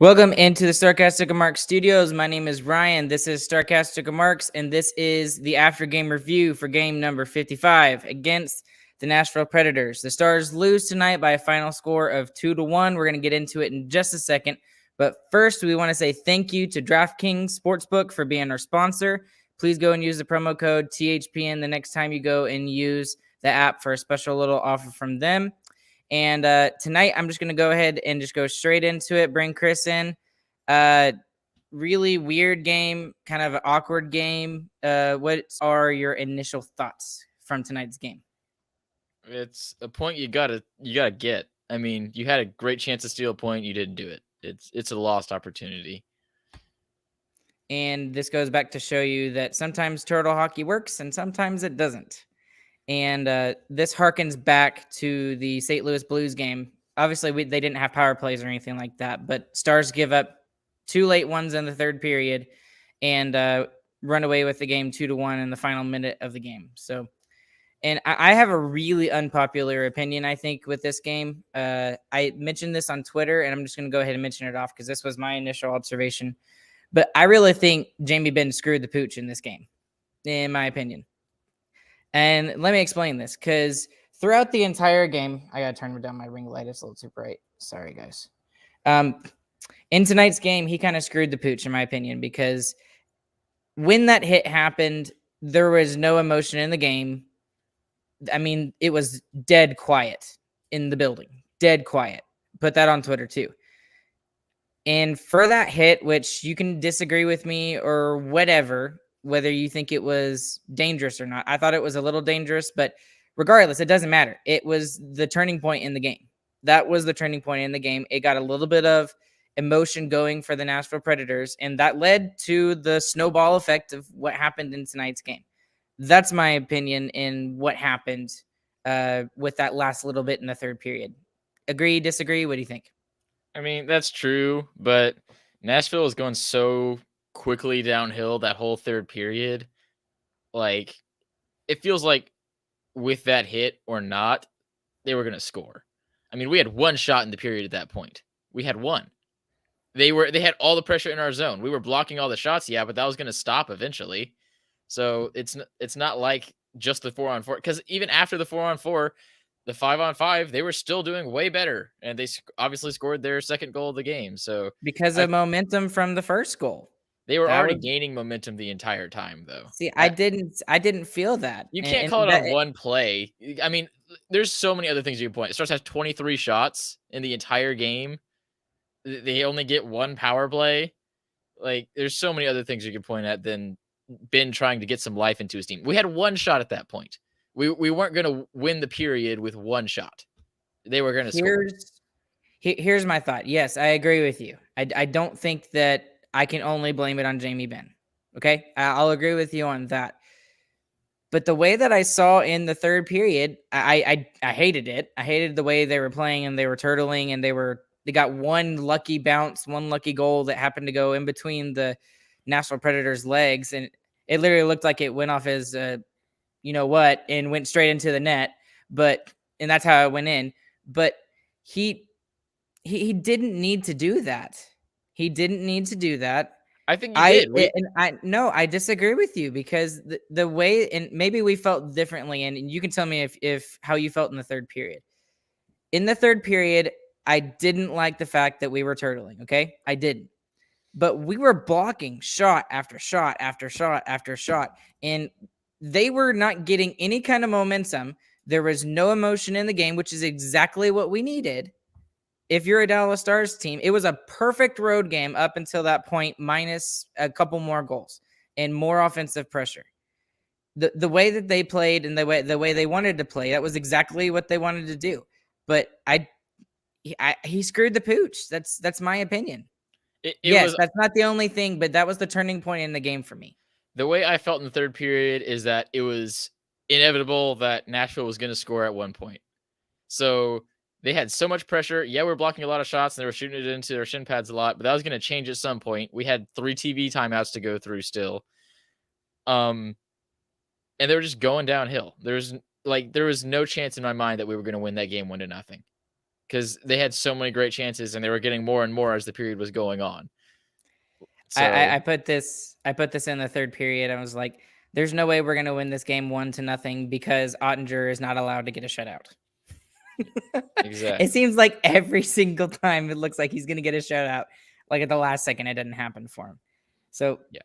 Welcome into the Starcastic Remarks Studios. My name is Ryan. This is Starcastic Remarks, and this is the after game review for game number 55 against the Nashville Predators. The Stars lose tonight by a final score of 2-1. We're going to get into it in just a second. But first, we want to say thank you to DraftKings Sportsbook for being our sponsor. Please go and use the promo code THPN the next time you go and use the app for a special little offer from them. And tonight, I'm just going to go ahead and just go straight into it, bring Chris in. Really weird game, kind of an awkward game. What are your initial thoughts from tonight's game? It's a point you gotta get. I mean, you had a great chance to steal a point, you didn't do it. It's a lost opportunity. And this goes back to show you that sometimes turtle hockey works and sometimes it doesn't. And this harkens back to the St. Louis Blues game. Obviously, they didn't have power plays or anything like that, but Stars give up two late ones in the third period and run away with the game 2-1 in the final minute of the game. So, and I have a really unpopular opinion, I think, with this game. I mentioned this on Twitter, and I'm just going to go ahead and mention it off because this was my initial observation. But I really think Jamie Benn screwed the pooch in this game, in my opinion. And let me explain this, because throughout the entire game, I got to turn down my ring light. It's a little too bright. Sorry, guys. In tonight's game, he kind of screwed the pooch, in my opinion, because when that hit happened, there was no emotion in the game. I mean, it was dead quiet in the building. Dead quiet. Put that on Twitter, too. And for that hit, which you can disagree with me or whatever, whether you think it was dangerous or not. I thought it was a little dangerous, but regardless, it doesn't matter. It was the turning point in the game. That was the turning point in the game. It got a little bit of emotion going for the Nashville Predators, and that led to the snowball effect of what happened in tonight's game. That's my opinion in what happened with that last little bit in the third period. Agree, disagree? What do you think? I mean, that's true, but Nashville is going so quickly downhill that whole third period. Like, it feels like with that hit or not, they were going to score. I mean, we had one shot in the period at that point. We had one. They had all the pressure in our zone. We were blocking all the shots, yeah, but that was going to stop eventually. So it's not like just the 4-on-4, because even after the 4-on-4, the 5-on-5, they were still doing way better, and they obviously scored their second goal of the game. So because of momentum from the first goal. They were already gaining momentum the entire time, though. See, I didn't feel that. You can't call it on one play. I mean, there's so many other things you can point. Stars has 23 shots in the entire game. They only get one power play. Like, there's so many other things you can point at than Ben trying to get some life into his team. We had one shot at that point. We weren't going to win the period with one shot. They were going to score. Here's my thought. Yes, I agree with you. I don't think that I can only blame it on Jamie Benn. Okay? I'll agree with you on that. But the way that I saw in the third period, I hated it. I hated the way they were playing, and they were turtling, and they got one lucky bounce, one lucky goal that happened to go in between the Nashville Predators' legs, and it literally looked like it went off his you know what, and went straight into the net. And that's how it went in. But he didn't need to do that. He didn't need to do that. I think he did. I disagree with you, because the way, and maybe we felt differently, and you can tell me if how you felt in the third period. In the third period, I didn't like the fact that we were turtling, okay? I didn't. But we were blocking shot after shot after shot after shot, and they were not getting any kind of momentum. There was no emotion in the game, which is exactly what we needed. If you're a Dallas Stars team, it was a perfect road game up until that point, minus a couple more goals and more offensive pressure. The way that they played and the way they wanted to play, that was exactly what they wanted to do. But he screwed the pooch. That's my opinion. That's not the only thing, but that was the turning point in the game for me. The way I felt in the third period is that it was inevitable that Nashville was going to score at one point. So they had so much pressure. Yeah, we were blocking a lot of shots, and they were shooting it into their shin pads a lot, but that was going to change at some point. We had 3 TV timeouts to go through still. And they were just going downhill. There was no chance in my mind that we were going to win that game 1-0. because they had so many great chances and they were getting more and more as the period was going on. So I put this in the third period. I was like, there's no way we're going to win this game 1-0 because Ottinger is not allowed to get a shutout. exactly. It seems like every single time it looks like he's going to get a shutout. Like at the last second, it didn't happen for him. So, yeah.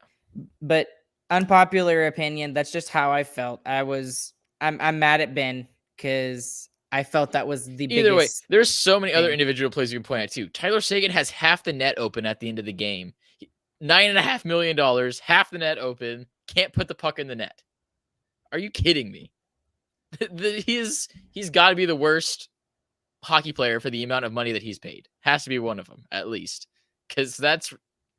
But unpopular opinion, that's just how I felt. I'm mad at Ben because I felt that was the Either biggest. way, there's so many other thing. individual plays you can point at too. Tyler Seguin has half the net open at the end of the game. $9.5 million, half the net open, can't put the puck in the net. Are you kidding me? He's got to be the worst hockey player for the amount of money that he's paid. Has to be one of them, at least. Because that's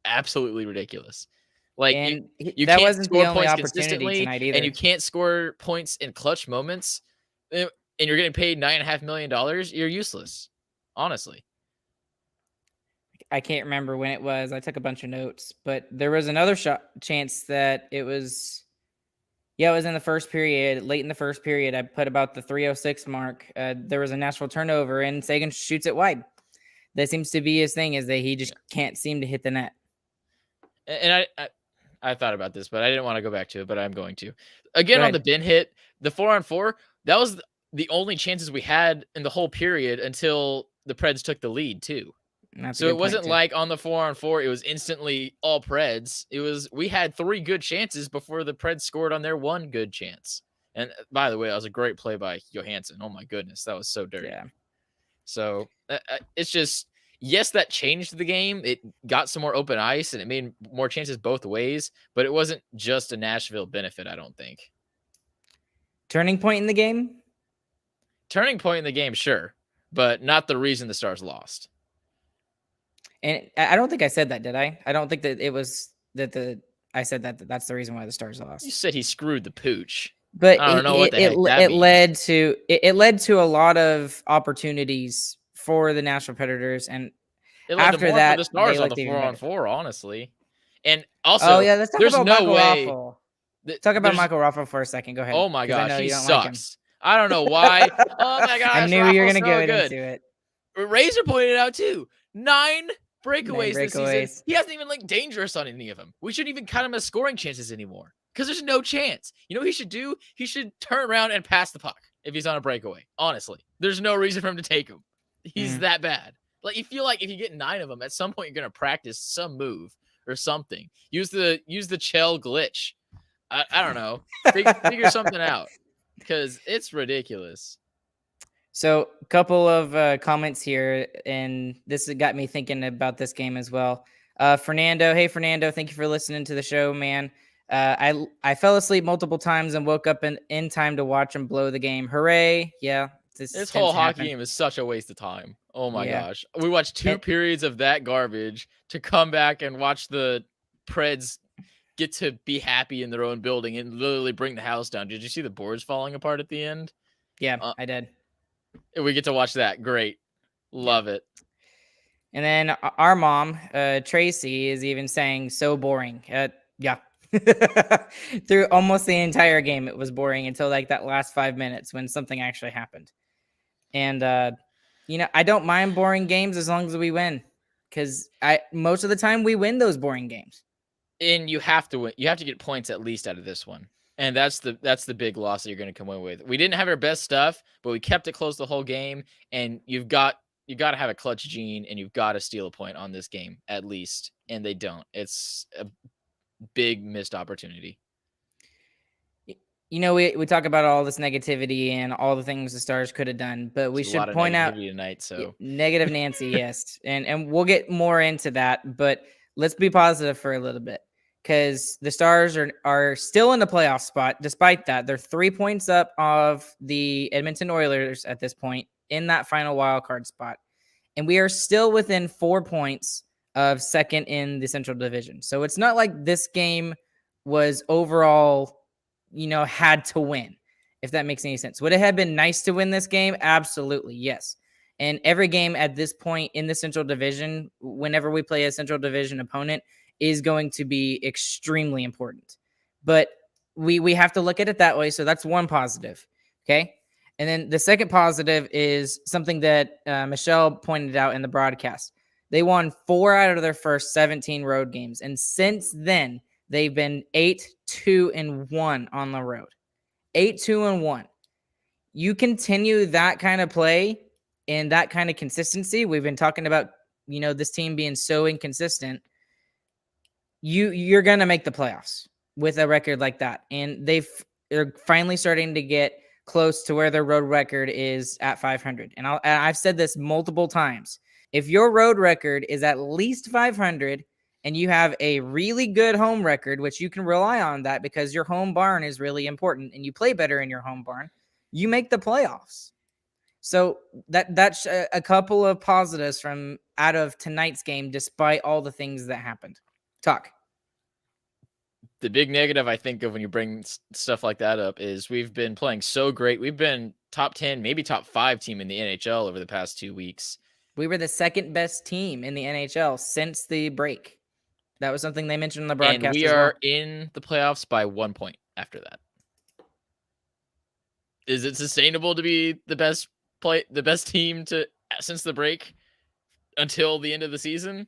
absolutely ridiculous. Like, you that can't wasn't score the only points opportunity consistently, tonight either. and you can't score points in clutch moments, and you're getting paid $9.5 million, you're useless. Honestly. I can't remember when it was. I took a bunch of notes, but there was another chance that it was. Yeah, it was in the first period. Late in the first period, I put about the 3:06 mark. There was a Nashville turnover, and Seguin shoots it wide. That seems to be his thing, is that he just can't seem to hit the net. And I thought about this, but I didn't want to go back to it, but I'm going to. Again, on the bin hit, the 4-on-4, that was the only chances we had in the whole period until the Preds took the lead, too. So it wasn't like on the 4-on-4, it was instantly all Preds. We had 3 good chances before the Preds scored on their 1 good chance. And by the way, that was a great play by Johansson. Oh my goodness, that was so dirty. Yeah. So it's just, yes, that changed the game. It got some more open ice and it made more chances both ways, but it wasn't just a Nashville benefit, I don't think. Turning point in the game? Turning point in the game, sure, but not the reason the Stars lost. And I don't think I said that, did I? I don't think that it was that I said that's the reason why the Stars lost. You said he screwed the pooch. But I don't know what the heck that it means. led to a lot of opportunities for the Nashville Predators, and after that, for the Stars on the 4-on-4, honestly. And also, let's talk about Michael Raffl. Talk about Michael Raffl for a second. Go ahead. Oh my gosh, he sucks. I don't know why. Oh my gosh, I knew you were gonna go into it. Razor pointed it out too. 9 breakaways this season. He hasn't even looked dangerous on any of them. We shouldn't even count him as scoring chances anymore because there's no chance. You know what he should do? He should turn around and pass the puck if he's on a breakaway. Honestly, there's no reason for him to take him. He's that bad. Like, you feel like if you get 9 of them, at some point you're gonna practice some move or something. Use the Chell glitch. I don't know. Figure something out because it's ridiculous. So a couple of comments here, and this got me thinking about this game as well. Fernando, hey Fernando, thank you for listening to the show, man. I fell asleep multiple times and woke up in time to watch him blow the game. Hooray! Yeah, this whole hockey game is such a waste of time. Oh my gosh, we watched 2 periods of that garbage to come back and watch the Preds get to be happy in their own building and literally bring the house down. Did you see the boards falling apart at the end? Yeah, I did. We get to watch that. Great. Love it. And then our mom, Tracy, is even saying so boring. Yeah. Through almost the entire game, it was boring until like that last 5 minutes when something actually happened. And, I don't mind boring games as long as we win, because most of the time we win those boring games. And you have to win. You have to get points at least out of this one. And that's the big loss that you're going to come away with. We didn't have our best stuff, but we kept it close the whole game. And you got to have a clutch gene, and you've got to steal a point on this game at least. And they don't. It's a big missed opportunity. We talk about all this negativity and all the things the Stars could have done, but we should point out tonight. So negative Nancy, yes, and we'll get more into that. But let's be positive for a little bit, because the Stars are still in the playoff spot. Despite that, they're 3 points up of the Edmonton Oilers at this point in that final wild card spot. And we are still within 4 points of second in the Central Division. So it's not like this game was overall, had to win, if that makes any sense. Would it have been nice to win this game? Absolutely, yes. And every game at this point in the Central Division, whenever we play a Central Division opponent, is going to be extremely important. But we have to look at it that way. So that's one positive. Okay. And then the second positive is something that Michelle pointed out in the broadcast. They won 4 out of their first 17 road games. And since then, they've been 8-2-1 on the road. 8-2-1. You continue that kind of play and that kind of consistency. We've been talking about, this team being so inconsistent. You're going to make the playoffs with a record like that. And they're finally starting to get close to where their road record is at 500. And I've said this multiple times. If your road record is at least 500 and you have a really good home record, which you can rely on that because your home barn is really important and you play better in your home barn, you make the playoffs. So that's a couple of positives from out of tonight's game, despite all the things that happened. Talk. The big negative, I think, of when you bring stuff like that up is we've been playing so great. We've been top 10, maybe top 5 team in the NHL over the past 2 weeks. We were the second best team in the NHL since the break. That was something they mentioned in the broadcast. And we are in the playoffs by 1 point after that. Is it sustainable to be the best team since the break until the end of the season?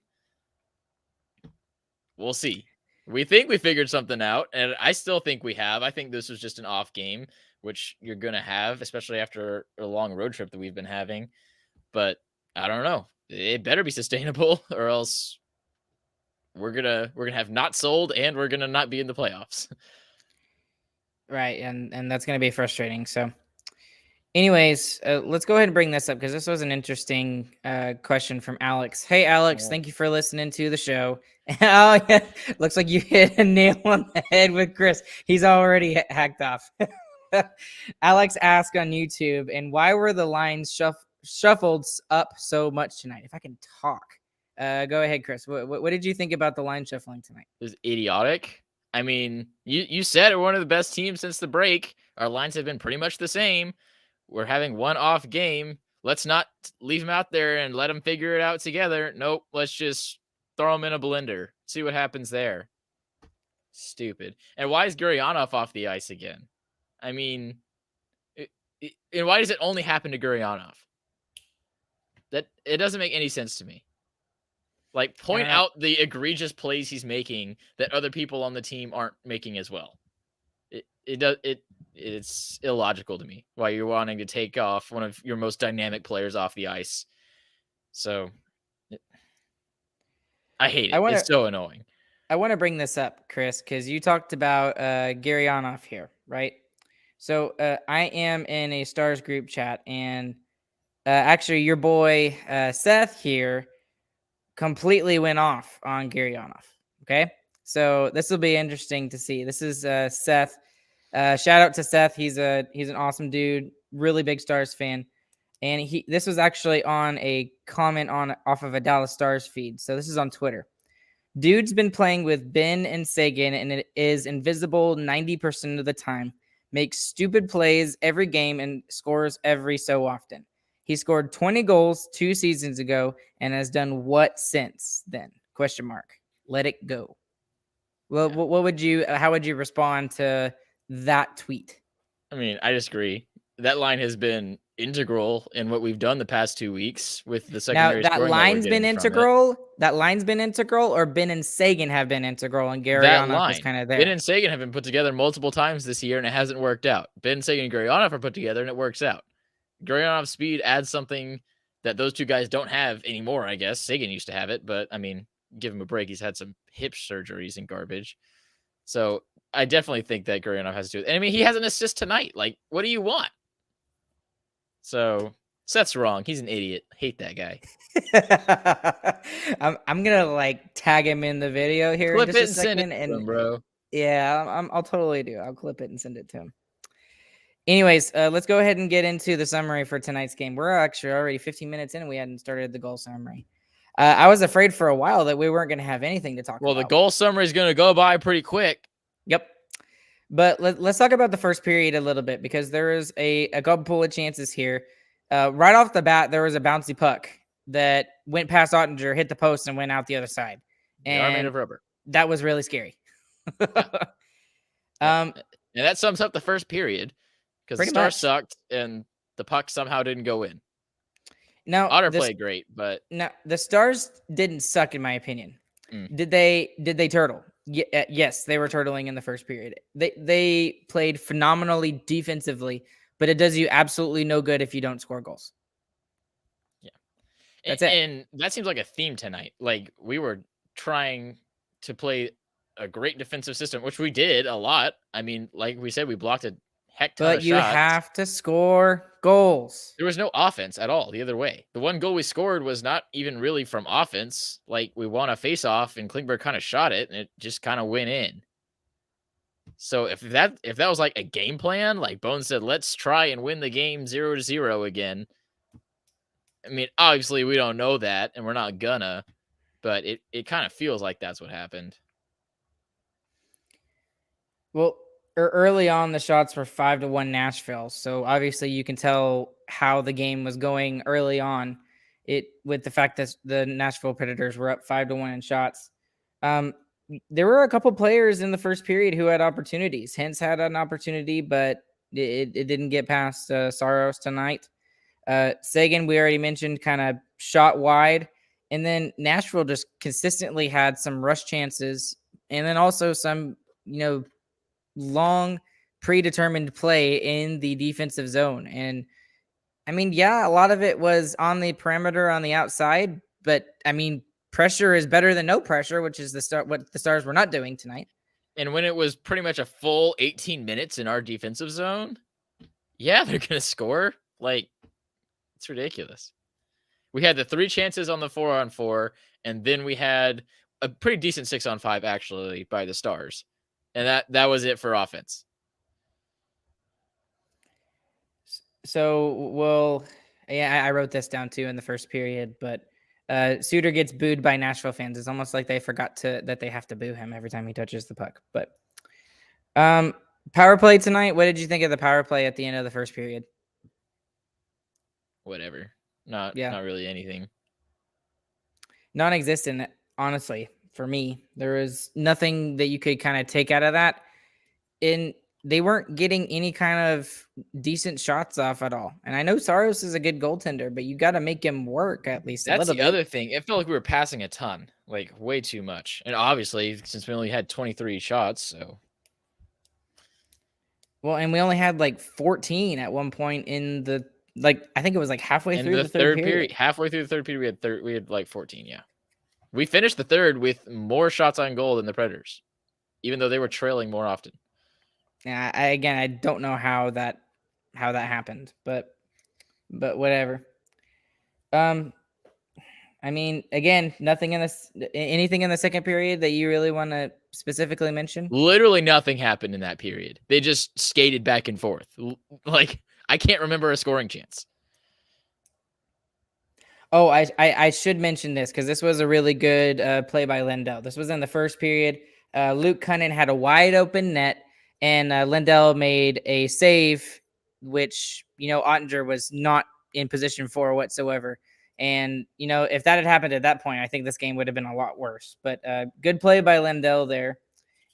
We'll see. We think we figured something out, and I still think we have. I think this was just an off game, which you're going to have, especially after a long road trip that we've been having. But I don't know. It better be sustainable, or else we're gonna have not sold, and we're gonna not be in the playoffs. Right, and that's gonna be frustrating. So, anyways, let's go ahead and bring this up because this was an interesting question from Alex. Hey, Alex, thank you for listening to the show. Oh, yeah, looks like you hit a nail on the head with Chris. He's already hacked off. Alex asked on YouTube, and why were the lines shuffled up so much tonight? If I can talk. Go ahead, Chris. What did you think about the line shuffling tonight? It was idiotic. I mean, you said we're one of the best teams since the break. Our lines have been pretty much the same. We're having one off game. Let's not leave them out there and let them figure it out together. Nope. Let's just throw them in a blender. See what happens there. Stupid. And why is Gurionov off the ice again? I mean, and why does it only happen to Gurionov? That it doesn't make any sense to me. Like, point out the egregious plays he's making that other people on the team aren't making as well. It's illogical to me why you're wanting to take off one of your most dynamic players off the ice. So I hate it. It's so annoying. I want to bring this up, Chris, because you talked about Gurionov here, right? So I am in a Stars group chat, and actually your boy Seth here completely went off on Gurionov. Okay, so this will be interesting to see. This is Seth. Shout out to Seth. He's an awesome dude, really big Stars fan, and this was actually on a comment off of a Dallas Stars feed. So this is on Twitter. Dude's been playing with Ben and Sagan, and it is invisible 90% of the time. Makes stupid plays every game and scores every so often. He scored 20 goals 2 seasons ago and has done what since then? ? Let it go. Well, yeah. How would you respond to that tweet? I mean, I disagree. That line has been integral in what we've done the past 2 weeks with the secondary. Now, that line's been integral. That line's been integral, or Ben and Sagan have been integral, and Gurionov is kind of there. Ben and Sagan have been put together multiple times this year, and it hasn't worked out. Ben, Sagan, and Gurionov are put together, and it works out. Gurionov's speed adds something that those two guys don't have anymore, I guess. Sagan used to have it, but I mean, give him a break. He's had some hip surgeries and garbage. So I definitely think that Gurionov has to do it. And I mean, he has an assist tonight. Like, what do you want? So Seth's wrong. He's an idiot. Hate that guy. I'm gonna tag him in the video here. Clip in it just a second, send it to him, bro. Yeah, I'll totally do. I'll clip it and send it to him. Anyways, let's go ahead and get into the summary for tonight's game. We're actually already 15 minutes in, and we hadn't started the goal summary. I was afraid for a while that we weren't going to have anything to talk about. Well, the goal summary is going to go by pretty quick. Yep. But let's talk about the first period a little bit, because there is a couple of chances here. Right off the bat, there was a bouncy puck that went past Ottinger, hit the post, and went out the other side. And they are made of rubber. That was really scary. And that sums up the first period, because the Stars sucked, and The puck somehow didn't go in. Now, Otter played great, but the Stars didn't suck in my opinion. Did they turtle? Yes, they were turtling in the first period. They played phenomenally defensively, but it does you absolutely no good if you don't score goals. yeah. That's it. And that seems like a theme tonight. Like we were trying to play a great defensive system, which we did a lot. I mean, like we said, we blocked a heck ton But of you shots. have to score goals. There was no offense at all the other way. The one goal we scored was not even really from offense. Like we won a face-off and Klingberg kind of shot it and it just kind of went in. So if that was like a game plan, like Bones said, let's try and win the game 0-0 again. I mean, obviously we don't know that and we're not gonna, but it kind of feels like that's what happened. Well, early on, the shots were 5-1 Nashville. So obviously, you can tell how the game was going early on. It with the fact that the Nashville Predators were up 5-1 in shots. There were a couple players in the first period who had opportunities. Hintz had an opportunity, but it didn't get past Saros tonight. Sagan, we already mentioned, kind of shot wide. And then Nashville just consistently had some rush chances. And then also some, long predetermined play in the defensive zone. And I mean, yeah, a lot of it was on the perimeter on the outside, but I mean, pressure is better than no pressure, which is what the Stars were not doing tonight. And when it was pretty much a full 18 minutes in our defensive zone, yeah, they're going to score. Like, it's ridiculous. We had the 3 chances on the 4-on-4, and then we had a pretty decent 6-on-5 actually by the Stars. And that was it for offense. So, yeah, I wrote this down too in the first period, but Suter gets booed by Nashville fans. It's almost like they forgot that they have to boo him every time he touches the puck. But power play tonight. What did you think of the power play at the end of the first period? Whatever. Not really anything. Non-existent, honestly, for me. There was nothing that you could kind of take out of that. And they weren't getting any kind of decent shots off at all. And I know Saros is a good goaltender, but you got to make him work at least a little bit. That's the other thing. It felt like we were passing a ton, like way too much. And obviously, since we only had 23 shots, so. Well, and we only had like 14 at one point in the, I think it was like halfway through the third period. Halfway through the third period, we had like 14, yeah. We finished the third with more shots on goal than the Predators, even though they were trailing more often. Yeah, I don't know how that happened, but whatever. I mean, again, anything in the second period that you really want to specifically mention? Literally nothing happened in that period. They just skated back and forth. Like, I can't remember a scoring chance. Oh, I should mention this because this was a really good play by Lindell. This was in the first period. Luke Cunnin had a wide open net, and Lindell made a save, which, Ottinger was not in position for whatsoever. And, if that had happened at that point, I think this game would have been a lot worse. But good play by Lindell there.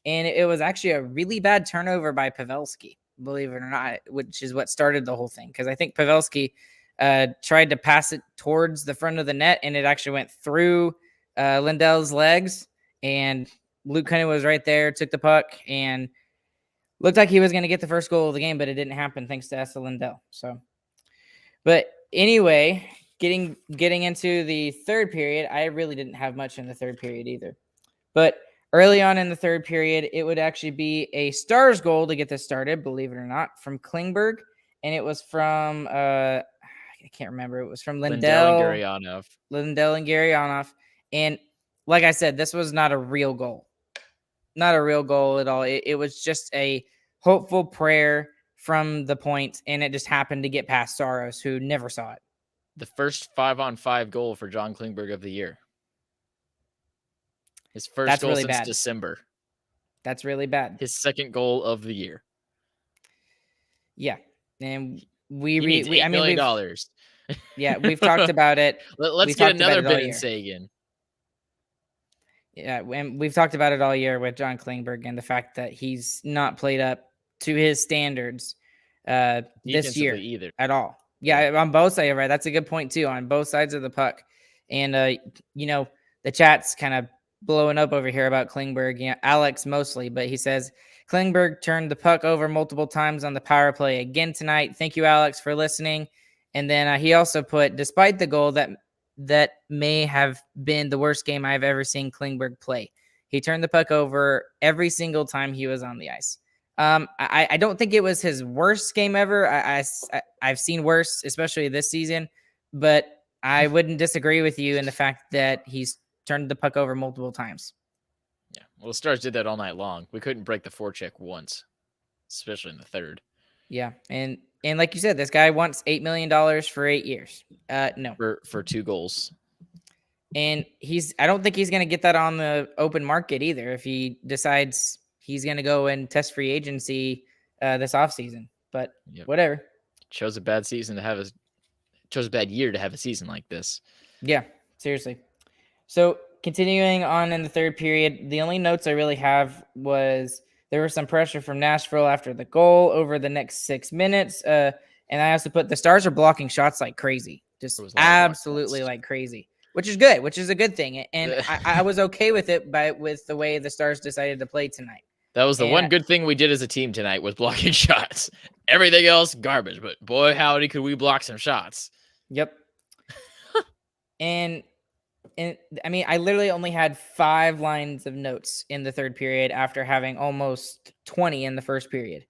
And it was actually a really bad turnover by Pavelski, believe it or not, which is what started the whole thing. Because I think Pavelski tried to pass it towards the front of the net, and it actually went through Lindell's legs. And Luke Cunnin was right there, took the puck, and looked like he was going to get the first goal of the game, but it didn't happen thanks to Esa Lindell. So, but anyway, getting into the third period, I really didn't have much in the third period either. But early on in the third period, it would actually be a Stars goal to get this started, believe it or not, from Klingberg. And it was from, I can't remember. It was from Lindell and Gurianov. And like I said, this was not a real goal. Not a real goal at all. It was just a hopeful prayer from the point, and it just happened to get past Saros, who never saw it. The first 5-on-5 goal for John Klingberg of the year. His first goal since December. That's really bad. His second goal of the year. Yeah, and we $8 million. Yeah, we've talked about it. Let's get another bid in Sagan. Yeah, and we've talked about it all year with John Klingberg and the fact that he's not played up to his standards this year either at all. Yeah, on both sides, right? That's a good point too. On both sides of the puck, and the chat's kind of blowing up over here about Klingberg. Alex mostly, but he says Klingberg turned the puck over multiple times on the power play again tonight. Thank you, Alex, for listening. And then he also put, despite the goal that may have been the worst game I've ever seen Klingberg play, he turned the puck over every single time he was on the ice. I don't think it was his worst game ever. I've seen worse, especially this season, but I wouldn't disagree with you in the fact that he's turned the puck over multiple times. Yeah, well, the Stars did that all night long. We couldn't break the forecheck once, especially in the third. Yeah, and like you said, this guy wants $8 million for 8 years. No, for 2 goals. And I don't think he's going to get that on the open market either if he decides he's going to go and test free agency this offseason. But whatever. Chose a bad season to have chose a bad year to have a season like this. Yeah, seriously. So continuing on in the third period, the only notes I really have was there was some pressure from Nashville after the goal over the next 6 minutes. And I also put the Stars are blocking shots like crazy, just absolutely like crazy. Which is good, which is a good thing. And I was okay with it with the way the Stars decided to play tonight. That was the one good thing we did as a team tonight was blocking shots. Everything else, garbage. But boy, howdy, could we block some shots. Yep. and I mean, I literally only had 5 lines of notes in the third period after having almost 20 in the first period.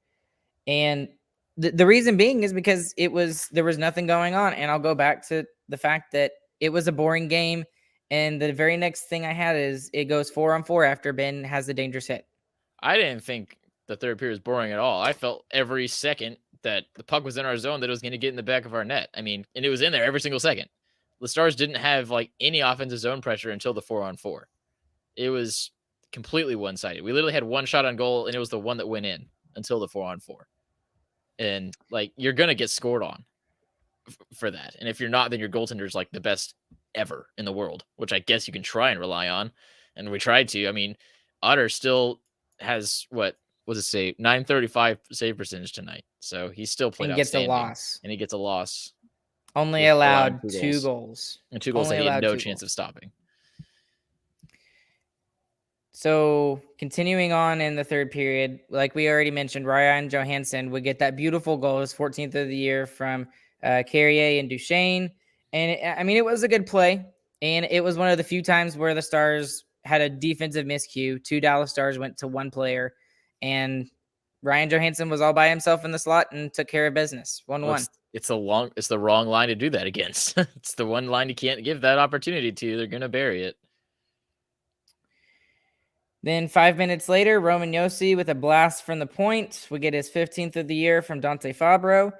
And the reason being is because there was nothing going on. And I'll go back to the fact that it was a boring game. And the very next thing I had is it goes 4-on-4 after Ben has the dangerous hit. I didn't think the third period was boring at all. I felt every second that the puck was in our zone that it was going to get in the back of our net. I mean, and it was in there every single second. The Stars didn't have like any offensive zone pressure until the 4-on-4. It was completely one-sided. We literally had one shot on goal, and it was the one that went in until the 4-on-4. And like, you're going to get scored on for that. And if you're not, then your goaltender's like the best ever in the world, which I guess you can try and rely on. And we tried to. I mean, Otter still has what was it say 935 save percentage tonight. So he's still played and outstanding. And he gets a loss. Only allowed 2 goals. And 2 goals that he had no chance of stopping. So continuing on in the third period, like we already mentioned, Ryan Johansson would get that beautiful goal, his 14th of the year from Carrier and Duchesne. And it was a good play. And it was one of the few times where the Stars had a defensive miscue. 2 Dallas Stars went to 1 player. And Ryan Johansson was all by himself in the slot and took care of business. 1-1. It's the wrong line to do that against. It's the one line you can't give that opportunity to. They're going to bury it. Then 5 minutes later, Roman Josi with a blast from the point would get his 15th of the year from Dante Fabro.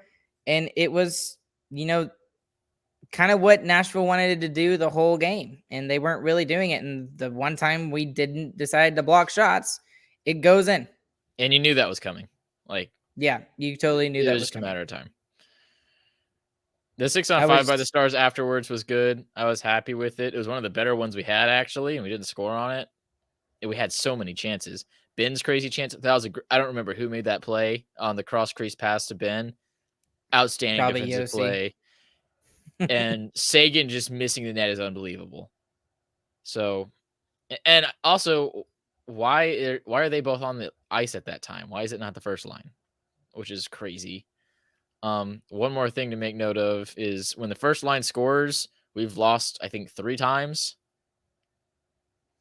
And it was, kind of what Nashville wanted to do the whole game. And they weren't really doing it. And the one time we didn't decide to block shots, it goes in. And you knew that was coming. Yeah, you totally knew that was just coming. A matter of time. The 6-on-5 by the Stars afterwards was good. I was happy with it. It was one of the better ones we had, actually, and we didn't score on it. And we had so many chances. Ben's crazy chance. I don't remember who made that play on the cross crease pass to Ben. Outstanding Probably defensive Josi. play. And Sagan just missing the net is unbelievable. So, and also, why are they both on the ice at that time? Why is it not the first line? Which is crazy. One more thing to make note of is when the first line scores, we've lost, I think, 3 times.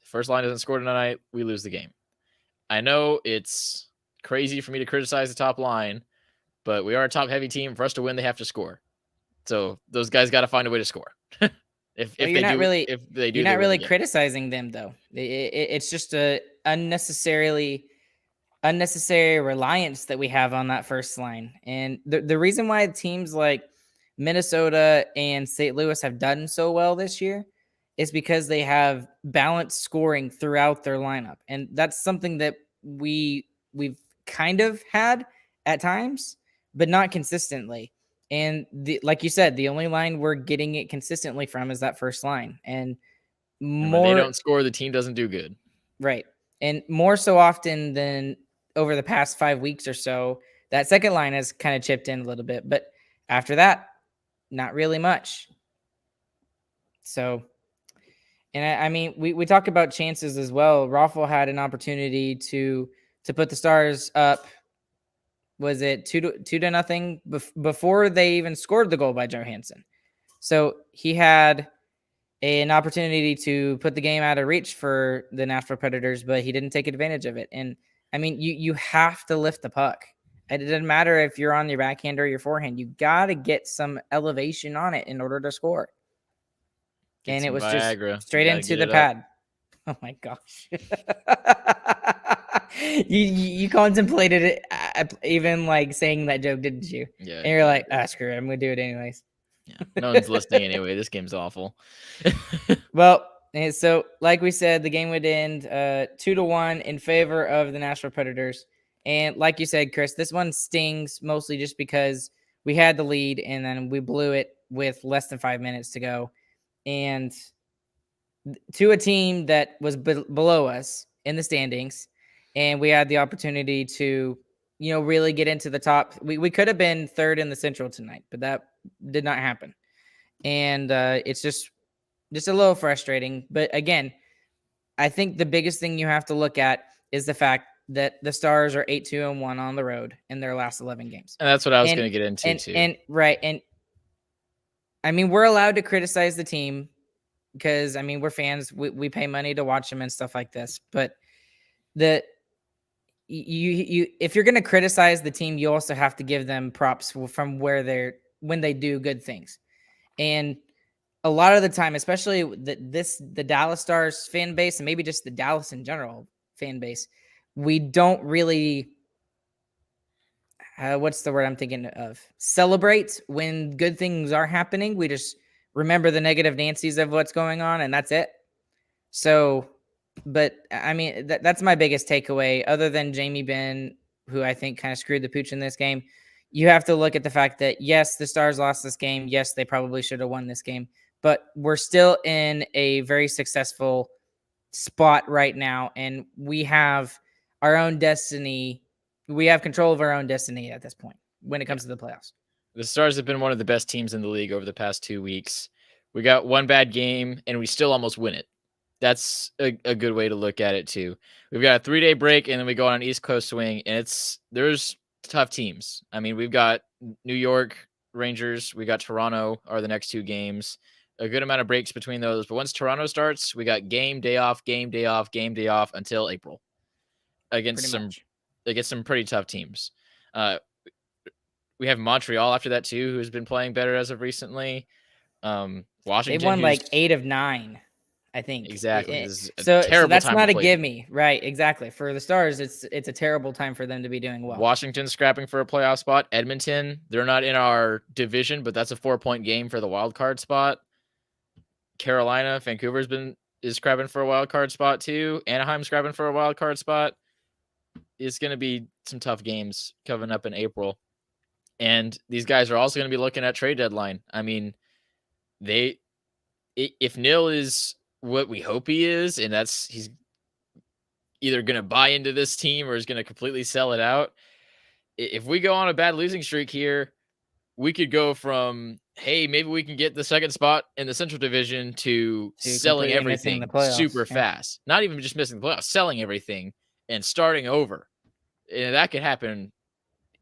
The first line doesn't score tonight, we lose the game. I know it's crazy for me to criticize the top line, but we are a top-heavy team. For us to win, they have to score. So those guys got to find a way to score. If they do, you're not really criticizing them, though. It's just a unnecessary reliance that we have on that first line. And the reason why teams like Minnesota and St. Louis have done so well this year is because they have balanced scoring throughout their lineup. And that's something that we've kind of had at times, but not consistently. And like you said, the only line we're getting it consistently from is that first line. And when they don't score, the team doesn't do good. Right. And more so often than over the past 5 weeks or so, that second line has kind of chipped in a little bit. But after that, Not really much. So, and I mean, we talk about chances as well. Raffle had an opportunity to put the Stars up. Was it 2-0 before they even scored the goal by Johansson? So he had an opportunity to put the game out of reach for the Nashville Predators, but he didn't take advantage of it. And I mean, you have to lift the puck. It doesn't matter if you're on your backhand or your forehand. You got to get some elevation on it in order to score. Get And it some was just Viagra. straight into the pad. Oh my gosh. you contemplated it, even like saying that joke, didn't you? Yeah. And you're like, screw it, I'm gonna do it anyways. Yeah. No one's listening anyway. This game's awful. Well, so like we said, the game would end 2-1 in favor of the Nashville Predators. And like you said, Chris, this one stings mostly just because we had the lead and then we blew it with less than 5 minutes to go. And to a team that was below us in the standings, and we had the opportunity to, really get into the top. We could have been third in the Central tonight, but that did not happen. And it's just a little frustrating. But again, I think the biggest thing you have to look at is the fact that the Stars are 8-2-1 on the road in their last 11 games. And that's what I was going to get into too. And right. And I mean, we're allowed to criticize the team because I mean, we're fans. We pay money to watch them and stuff like this. But you if you're going to criticize the team, you also have to give them props from when they do good things. And a lot of the time, especially the Dallas Stars fan base, and maybe just the Dallas in general fan base, we don't really, what's the word I'm thinking of? Celebrate when good things are happening. We just remember the negative Nancy's of what's going on, and that's it. So, but I mean, that's my biggest takeaway, other than Jamie Benn, who I think kind of screwed the pooch in this game. You have to look at the fact that, yes, the Stars lost this game. Yes, they probably should have won this game. But we're still in a very successful spot right now, and we have our own destiny. We have control of our own destiny at this point when it comes to the playoffs. The Stars have been one of the best teams in the league over the past 2 weeks. We got one bad game, and we still almost win it. That's a good way to look at it, too. We've got a 3-day break, and then we go on an East Coast swing, and there's tough teams. I mean, we've got New York Rangers. We got Toronto are the next 2 games. A good amount of breaks between those. But once Toronto starts, we got game, day off, game, day off, game, day off until April against some pretty tough teams. We have Montreal after that too, who's been playing better as of recently. Washington, they've won like 8 of 9, I think. Exactly. So that's not a gimme, right? Exactly. For the Stars, it's a terrible time for them to be doing well. Washington's scrapping for a playoff spot. Edmonton, they're not in our division, but that's a 4-point game for the wild card spot. Carolina, Vancouver's is scrapping for a wild card spot too. Anaheim's scrapping for a wild card spot. It's going to be some tough games coming up in April. And these guys are also going to be looking at trade deadline. I mean, if Nil is what we hope he is, and he's either going to buy into this team or is going to completely sell it out. If we go on a bad losing streak here, we could go from, hey, maybe we can get the second spot in the Central Division to selling everything super fast. Not even just missing the playoffs, selling everything and starting over. And that could happen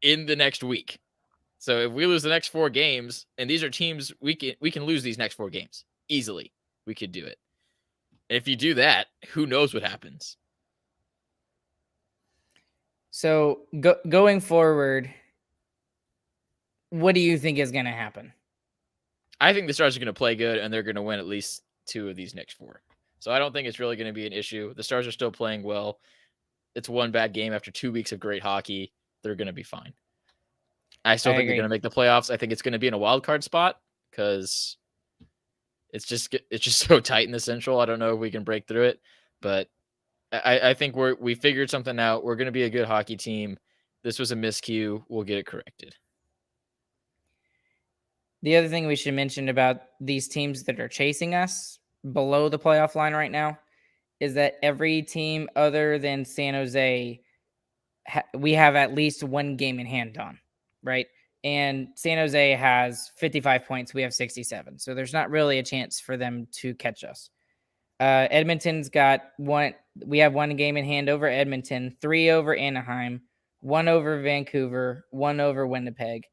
in the next week. So if we lose the next 4 games, and these are teams, we can lose these next 4 games easily. We could do it. And if you do that, who knows what happens? So going forward, what do you think is going to happen? I think the Stars are going to play good, and they're going to win at least 2 of these next 4. So I don't think it's really going to be an issue. The Stars are still playing well. It's one bad game after 2 weeks of great hockey. They're going to be fine. I still think they're going to make the playoffs. I think it's going to be in a wild card spot because it's just so tight in the Central. I don't know if we can break through it, but I think we figured something out. We're going to be a good hockey team. This was a miscue. We'll get it corrected. The other thing we should mention about these teams that are chasing us below the playoff line right now is that every team other than San Jose, we have at least one game in hand on, right? and San Jose has 55 points. We have 67. So there's not really a chance for them to catch us. Edmonton's got one. We have one game in hand over Edmonton, 3 over Anaheim, 1 over Vancouver, 1 over Winnipeg.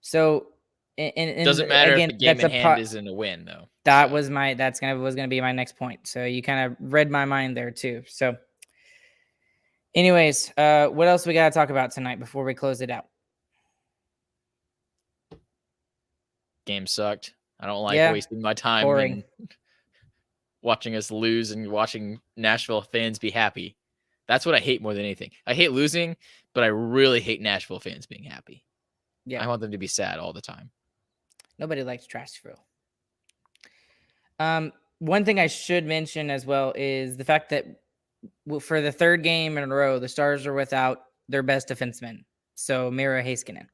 So, Doesn't matter again, if the game in hand isn't a win, though. That was gonna be my next point. So you kind of read my mind there too. So, anyways, what else we gotta talk about tonight before we close it out? Game sucked. I don't like wasting my time boring. And watching us lose and watching Nashville fans be happy. That's what I hate more than anything. I hate losing, but I really hate Nashville fans being happy. Yeah, I want them to be sad all the time. Nobody likes Trashville. One thing I should mention as well is the fact that for the third game in a row, the Stars are without their best defenseman, so Miro Heiskanen.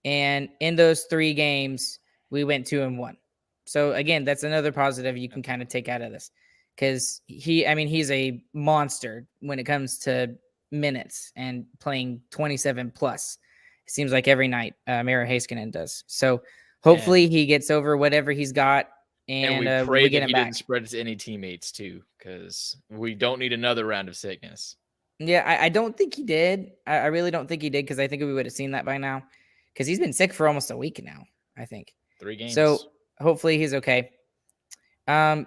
And in those 3 games, we went 2-1. So again, that's another positive you can kind of take out of this, because he's a monster when it comes to minutes and playing 27 plus. It seems like every night Miro Heiskanen does. So hopefully he gets over whatever he's got. And we pray get that him he back. didn't spread it to any teammates too, because we don't need another round of sickness. Yeah, I don't think he did. I really don't think he did, because I think we would have seen that by now, because he's been sick for almost a week now, I think. 3 games. So hopefully he's okay. I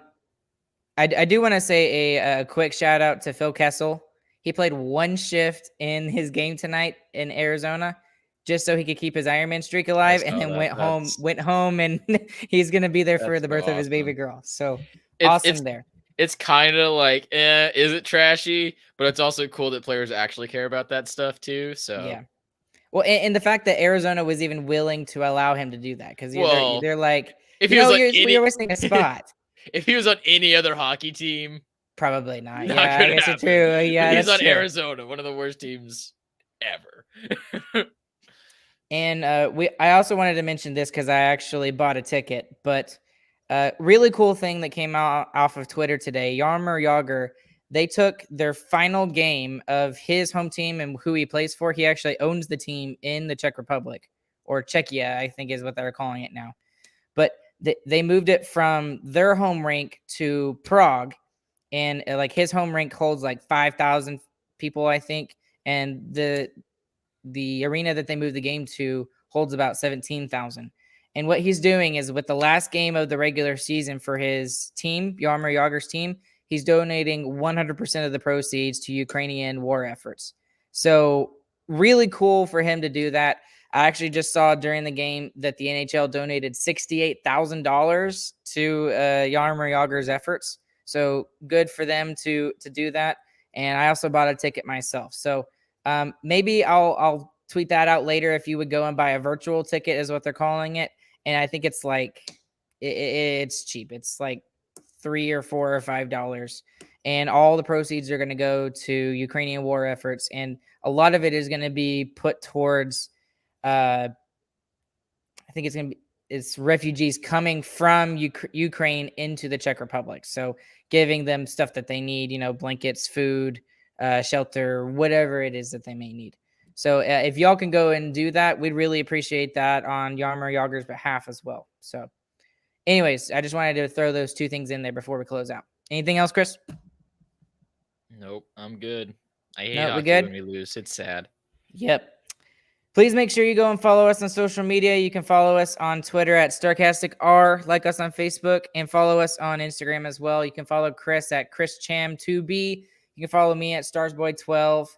do want to say a quick shout out to Phil Kessel. He played 1 shift in his game tonight in Arizona, just so he could keep his Ironman streak alive, and then went home, and he's going to be there for the birth of his baby girl. So awesome there. It's kind of like, is it trashy? But it's also cool that players actually care about that stuff too. So yeah. Well, and the fact that Arizona was even willing to allow him to do that, because they're like, if he was like you're wasting a spot. If he was on any other hockey team, probably not. Yeah, I guess it's true. Yeah, he's on Arizona, one of the worst teams ever. And I also wanted to mention this because I actually bought a ticket, but really cool thing that came out off of Twitter today. Jaromir Jagr, they took their final game of his home team and who he plays for. He actually owns the team in the Czech Republic, or Czechia, I think is what they're calling it now. But they moved it from their home rink to Prague, and like his home rink holds like 5,000 people, I think, and the arena that they moved the game to holds about 17,000. And what he's doing is, with the last game of the regular season for his team, Jaromir Jagr's team, he's donating 100% of the proceeds to Ukrainian war efforts. So really cool for him to do that. I actually just saw during the game that the NHL donated $68,000 to Jaromir Jagr's efforts. So good for them to do that. And I also bought a ticket myself. So maybe I'll tweet that out later if you would go and buy a virtual ticket, is what they're calling it. And I think it's like, it's cheap. It's like $3 or $4 or $5. And all the proceeds are going to go to Ukrainian war efforts. And a lot of it is going to be put towards, I think it's refugees coming from Ukraine into the Czech Republic. So giving them stuff that they need, blankets, food, shelter, whatever it is that they may need. So if y'all can go and do that, we'd really appreciate that on Jaromir Jagr's behalf as well. So anyways, I just wanted to throw those 2 things in there before we close out. Anything else, Chris? Nope, I'm good. I hate hockey when we lose. It's sad. Yep. Please make sure you go and follow us on social media. You can follow us on Twitter at StarcasticR, like us on Facebook, and follow us on Instagram as well. You can follow Chris at ChrisCham2B. You can follow me at StarsBoy12.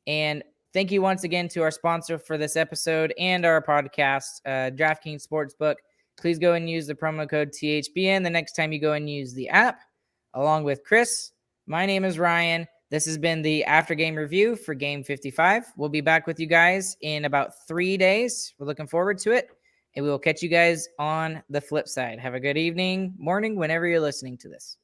And thank you once again to our sponsor for this episode and our podcast, DraftKings Sportsbook. Please go and use the promo code THBN the next time you go and use the app. Along with Chris, my name is Ryan. This has been the after game review for Game 55. We'll be back with you guys in about 3 days. We're looking forward to it, and we will catch you guys on the flip side. Have a good evening, morning, whenever you're listening to this.